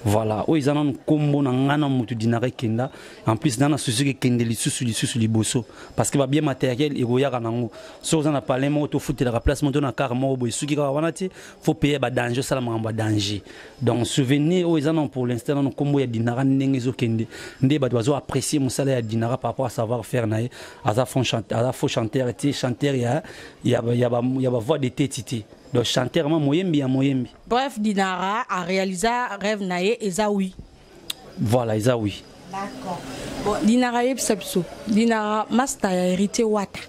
voilà o izana kombo na ngana mutu dinara kenda en plus dans na susu kende li susu liboso parce que ba bien matériel e goya kanango so na parler mo to foutre la place mo to na car mo bo suki ka wana ti faut payer ba danger sala mamba danger donc souvenir o izana pour l'instant no kombo ya dinara ndenge zo kende nde ba dozo apprécier mon salaire à dinara par rapport à savoir faire nae à fond chanteur et chanteur il y a voix de tétité donc chanteur moi moyembi. Bref dinara a réalisé rêve nae eza oui voilà eza oui d'accord bon dinara yebsapso dinara master ya hérité wata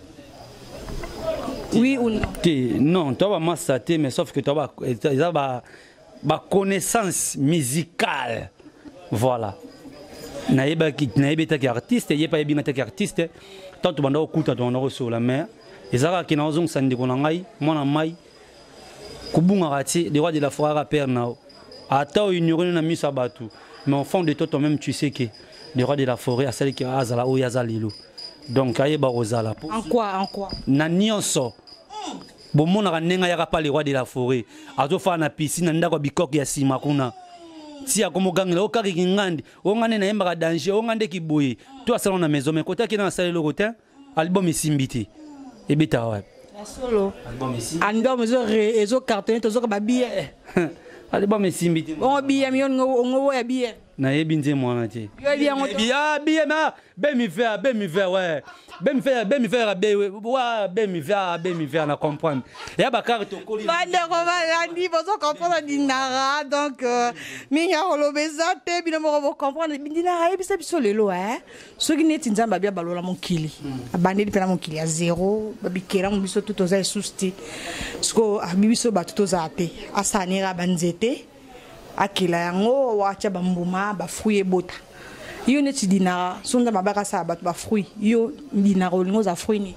oui ou non non toi va master mais sauf que toi va connaissance musicale voilà naïba taki artiste yepa yebinga taki artiste tant banda okuta to ndoko sur la mer ezaka ki nazo sandi ko ngai mona mai kubunga rati les rois de la forêt rapper nao ata ignorer na misa batu mais au fond de toi même tu sais que les rois de la forêt asali ki azala o yazalilo donc ayeba rozala en quoi na nyonso bon mona nenga yaka pa les rois de la forêt azo fa na piscine ndako bikok ya sima kuna si akomogangela okaki ngandi ongane na yemba danger ongande ki boye to asala na maison mais kota ki na sala lokotin album isimbiti ebita wa solo album isi album ezo carton to zo ka babie album isimbiti on biye mi ngo ya biye na yebi nze mwana te yo biye ngo biye ma be mi faire ouais be mi faire na comprendre ya ba carte okoli bande ko balandi bozo comprendre dinara donc minga kolobeza te bino mo comprendre dinara yebisa biso lelo soki neti nzamba bia balola mokili abandeli pena mokili ya zéro babikela mo biso tout oza susti sko abibiso batu toza te asanira banzete akila yango wacha bambuma ba fruit bota yo neti dinara sonda mabaka sa ba fruit yo dinara olingo za fruit ni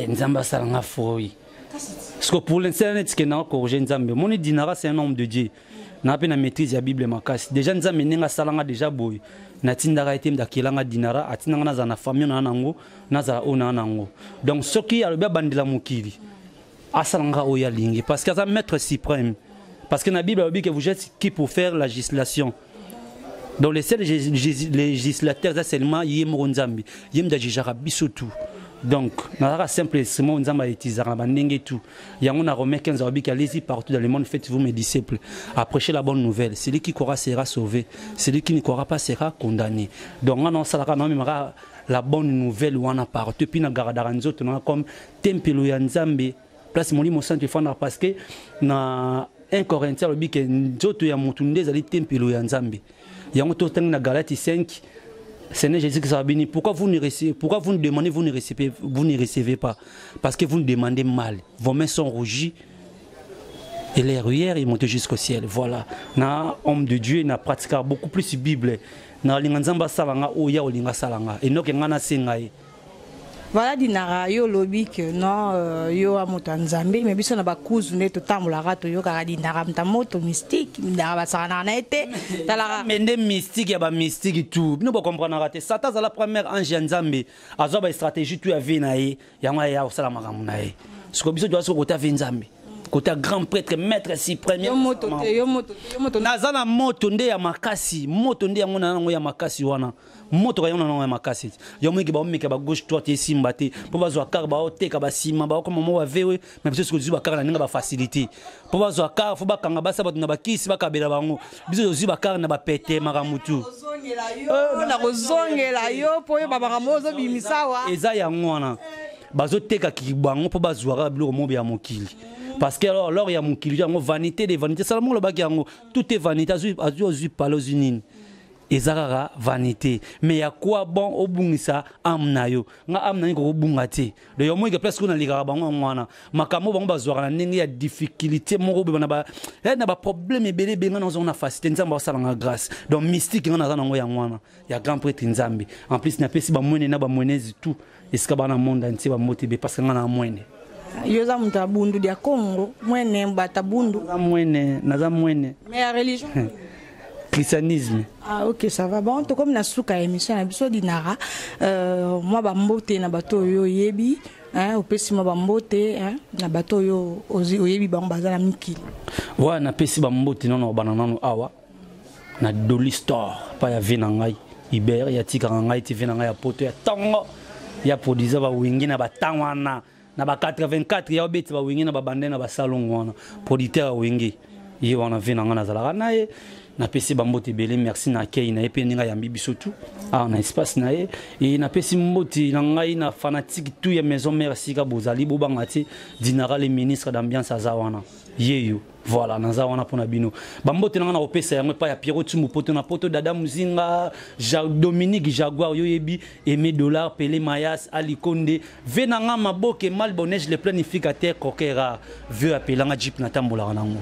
nzamba salanga fruit parce que pour l'instant net que na corriger nzambe moni dinara c'est un homme de Dieu na pe na maîtrise ya Bible makasi déjà nzambe nenga salanga déjà boy na tindara etem dakilanga dinara atinanga na za na famille na nango na za ona nango donc soki aloba bandela mokili asalanga oya lingi parce que ça maître suprême. Parce que dans la Bible, il dit que vous êtes qui pour faire la législation. Donc les seuls législateurs, c'est seulement Yemro Nzambi. Yem Dajijara Bisotou. Donc, dans simple, c'est mon Nzamba et Tizara, et tout. Il y a un Romain 15 ans qui allez-y partout dans le monde, faites-vous mes disciples. Apprêchez la bonne nouvelle. Celui qui croira sera sauvé. Celui qui ne croira pas sera condamné. Donc, on a la bonne nouvelle où on a partout. Puis, on a comme Tempelo Nzambi. place molimo centre fana parce que na 1 Corinthiens le bique nzoto ya mutunde ezali tempelo ya Nzambe yango to tang na Galatie 5 Seigneur Jésus qui s'est béni. Pourquoi vous ne demandez, vous ne recevez pas? Parce que vous ne demandez mal. Vos mains sont rougies et les ruères ils montent jusqu'au ciel. Voilà. Na homme de Dieu n'a pratiqué beaucoup plus Bible. Na linganzamba salanga oya olinga salanga. Et non que ngana sengai. Voilà dinara yo lobby que non yo amoto nzambe mais biso na bakuzu ne to tamula rato yo kaka dinara mtamoto mystique dinara basana na été tala mende mystique ya ba mystique tout nous pas comprendre raté Satan za la première ange nzambe azo ba stratégie tu avait na ye yango ya osala makamu na ye siko biso doit so kota nzambe kota grand prêtre maître suprême yo moto nazana moto nde ya makasi moto nde yango na yango ya makasi wana moto kayona na makasi yo mwiki ba meka ba gauche droite simba te po bazwa kar ba oteka ba sima ba comme mo vewe mais biso ko ba kar na ninga ba facilité po bazwa kar fo ba kanga ba sabatu na ba kisi ba kabela bango biso zo ba kar na ba pete maramutu na kozongela yo po yo ba baramozo bimisawa eza yango wana bazo teka ki bango po bazwa biloko mo ya mokili. Parce que alors il y a mon kilo, vanité des vanités. Seulement le baguette, tout est vanité. Azu parle aux unis. Ezara vanité. Mais il y a quoi bon au bungisa amnayo. Nga amnayo ko bungate. Le yomo il y a presque na liga bango ngwana. Makamo bango bazwara na ndenge ya difficulté moko be na ba problème ebele benga na zona facilité nzamba sala nga grâce. Donc mystique nga na ngo ya ngwana. Ya grand prêtre nzambe. En plus na pesi ba mwene na ba mwenezi tout. Eska bana monde entier ba motivé parce que nga na mwene. Yoza mutabundu dia Congo mwene batabundu naza mwene mais la religion christianisme. Ah ok ça va bon to comme na suka émission na biso dinara moi ba mbote na bato yo yebi hein opesi moi ba mbote hein na bato yo oyebi ba bazana mikili wa na pesi ba mbote non banana awa na Dolly Store pa ya vina ngai Iber ya tika ngai ti vina ngai ya poto ya tongo ya produisa ba wingi na batangwana na ba 84 ya obeti ba wingi na ba bande na ba salon wana producteur wingi ye wana vina ngana zala na ye na pesi ba mbote belé merci na kei na epe ninga ya mbibi surtout na espace na ye et na pesi mboti na ngai na fanatique tout ya maison mère sika bozali bo bangati dinara le ministre d'ambiance azawana yeyo voilà naza wana pona bino bambote nanga na opesa yango pa ya Pierrot Tsumbu poto na poto dada muzinga Dominique Jaguar yo yebi Aimé Dollar Pelé Mayas Ali Konde venanga maboke Malbonège le planificateur Kokera veut appeler nga Jeep na tambola nango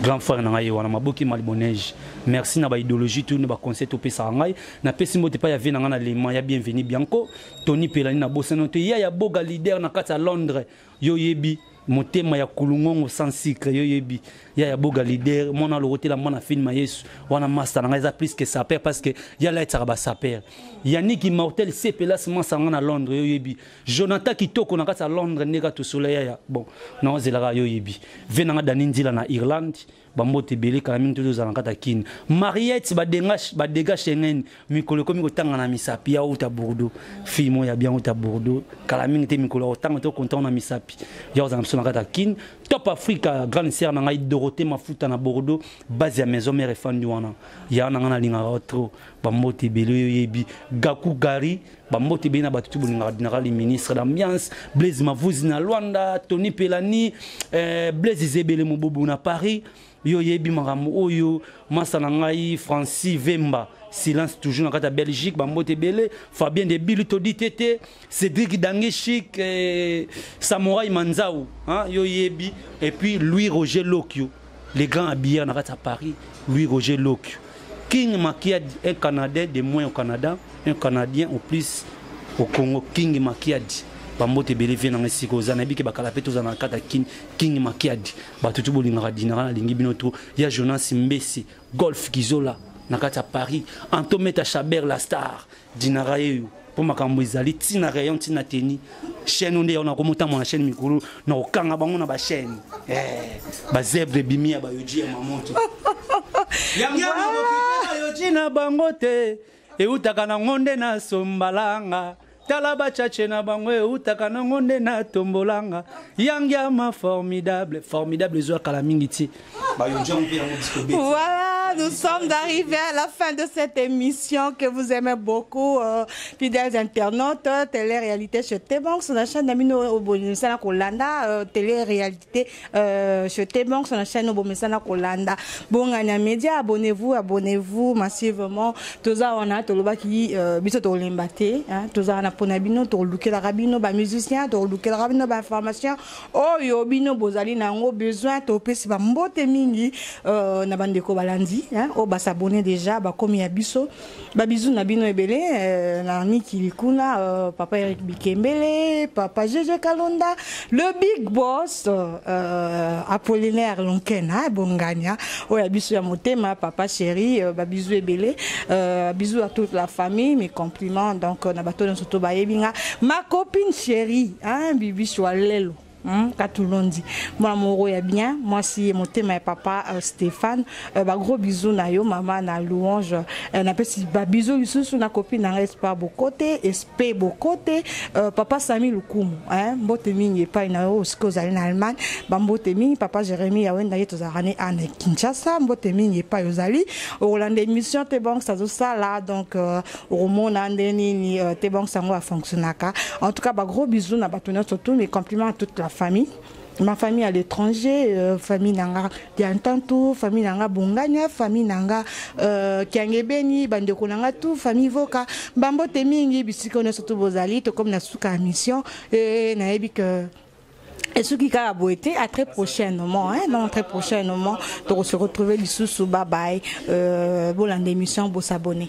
grand frère nanga ye wana maboke Malbonège merci na ba idéologie tout na ba concept opesa ngai na pesi mbote pa ya venanga na lema ya bienvenue Bianco Tony Pelani na bosano te ya boga leader na kata Londres yo yebi motema ya kulungongo sans sucre yo yebi ya boga leader mona lo hôtel mona film Yesu wana master na ngaza plus que ça perd parce que ya la etsa ba ça perd Yannick Immortel c'est placement sanga na Londres yo yebi Jonathan Kitoko na kata Londres nega to soleil ya bon na zela yo yebi venanga danindila na Irlande bambote belé kala mingi to za na kata kin Mariette ba dégage Schengen mikolo komi ko tanga na misapi ya uta Bordeaux fimo ya bien uta Bordeaux kala mingi te mikolo tanga to content na misapi ya za na kata kin top Africa grande sœur na ngai Dorothée Mafuta na Bordeaux base ya maison mère fandi wana ya na ngana linga otro bambote belé yebi Gaku Gari bambote bena batutu bolinga dinara le ministre d'ambiance Blaise Mavuzi na Luanda Tony Pelani Blaise Zebele Mobobo na Paris yo yebi maramu oyo masana ngai Francis Vemba silence toujours dans la Belgique bambote belé Fabien de Biluto ditete Cédric Dangeshik Samouraï Manzao hein yo yebi et puis Louis Roger Lokyo les grands habilleurs dans Paris Louis Roger Lokyo King Makiadi un Canadien de moins au Canada un Canadien au plus au Congo King Makiadi bambote belé vient dans siko zanabi ke bakala peto za na kata King Makiadi batutu bolinga dinara lingi binoto ya Jonas Mbesi Golf Kizola na kata Paris Antometa Chabert la star dinara yeyo pour makambo izali tina rayon tina teni chaîne onde on a komota mon chaîne mikolo na okanga bango na ba chaîne ba zèbre bimia ba yoji ya mamoto yamya ba yoji na bangote e utaka na ngonde na sombalanga talaba chache na bango e utaka na ngonde na tombolanga yangia ma formidable zo kala mingi ti ba yoji on pe yango disco. Voilà. nous sommes arrivés à la fin de cette émission que vous aimez beaucoup, fidèles internautes, télé-réalité chez T-Bank, sur la chaîne d'Amino Obomesana Kolanda, télé-réalité chez T-Bank, sur la chaîne Obomesana Kolanda. Bon, Gagna Média, abonnez-vous massivement. Toza on a toloba qui biso to lembate, toza on a ponabino to luke la rabino ba musicien, to luke la rabino ba information. Oh yo bino bozali na ngo besoin to pesi ba mbote mingi na bandeko balandi, oh ba s'abonner déjà ba komi ya biso. Ba bisou na bino ebele na Miki Likuna, papa Eric Bikembele, papa Jeje Kalonda, le big boss Apollinaire Lonkena Bongania, oh ya biso ya motema papa chéri, ba bisou ebele, bisous à toute la famille, mes compliments donc na bato na soto ba yebinga, ma copine chérie, bibi Choualelo. Katoulondi. Moi, mon ya bien. Moi, si mon thème est papa Stéphane. Gros bisous na yo, maman na louange. On appelle si bisous sur na copine na Espa Bokote, SP Bokote, papa Sami Lukumu. Mbote mingi pas na yo, ce que vous allez en Allemagne. Mbote mingi, papa Jérémy Yawenda yeto zarane en Kinshasa. Mbote mingi pas yozali. Hollande émission T-Bank ça tout ça là donc au monde andeni T-Bank ça va fonctionner. En tout cas, gros bisous na bato surtout mes compliments à toute la famille. Ma famille à l'étranger, famille nanga Diantantou, famille nanga Bongania, famille nanga Kiangebeni, bandeko nanga tout, famille Voka, Bambo Temingi, bisiko na surtout bozali, to comme na suka mission et na ebi que et ce qui a été à très prochainement, non très prochainement, pour se retrouver sous bye bye, bon l'émission, bon s'abonner.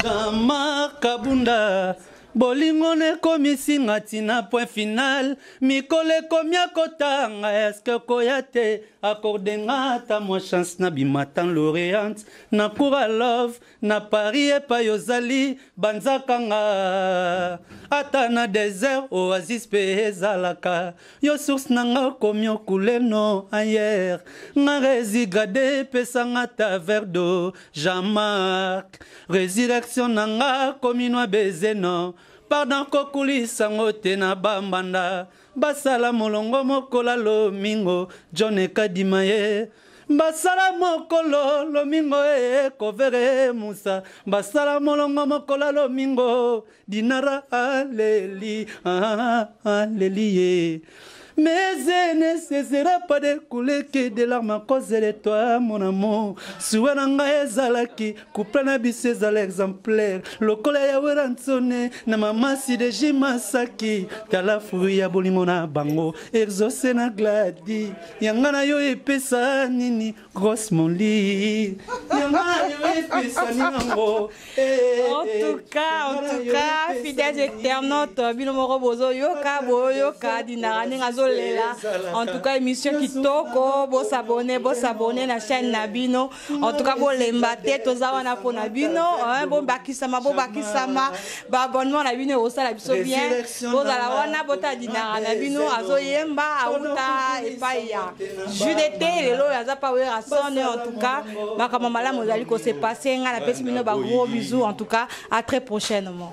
Jean-Marc Kabunda. Bolingone komisi ngatina point final mikole komia kotanga eske koyate accorde ngata mo chance na bimatan lauréate na kura love na Paris e pa yozali banzakanga ata na désert oasis pe ezalaka yo source nanga komio kuleno ayer nga resigade pesanga ta verre d'eau Jean-Marc résurrection nanga komino bezeno pardon kokuli sangote na bambanda basala molongo mokola lomingo John Kadimaye basala mokolo lomingo kovere Musa basala molongo mokola lomingo dinara aleli aleli mais je ne cesserai pas de couler que de larmes à cause de toi, mon amour. Souvenanga ezalaki, couple na bise à l'exemplaire. Le colère ya weransone, na mama si de jimasaki. Tala fruit ya bolimona bango, exaucé na gladi. Yangana yo epesa nini, grosse mon lit. Yangana yo epesa ninango. En tout cas, fidèles internautes, binomoro bozo yoka dinara ningazo. En tout cas, émission qui toko, bon s'abonner la chaîne Nabino. En tout cas, bon l'embate, tous ça on a pour Nabino, bon bakisama, abonnement Nabino au la biso bien. Bon la wana bota dinara Nabino azo yemba auta et pas ya. Jus d'été, les lots yaza pas wera sonne en tout cas. Makama mala mozali ko se passer, nga la petit mino ba gros bisous en tout cas, à très prochainement.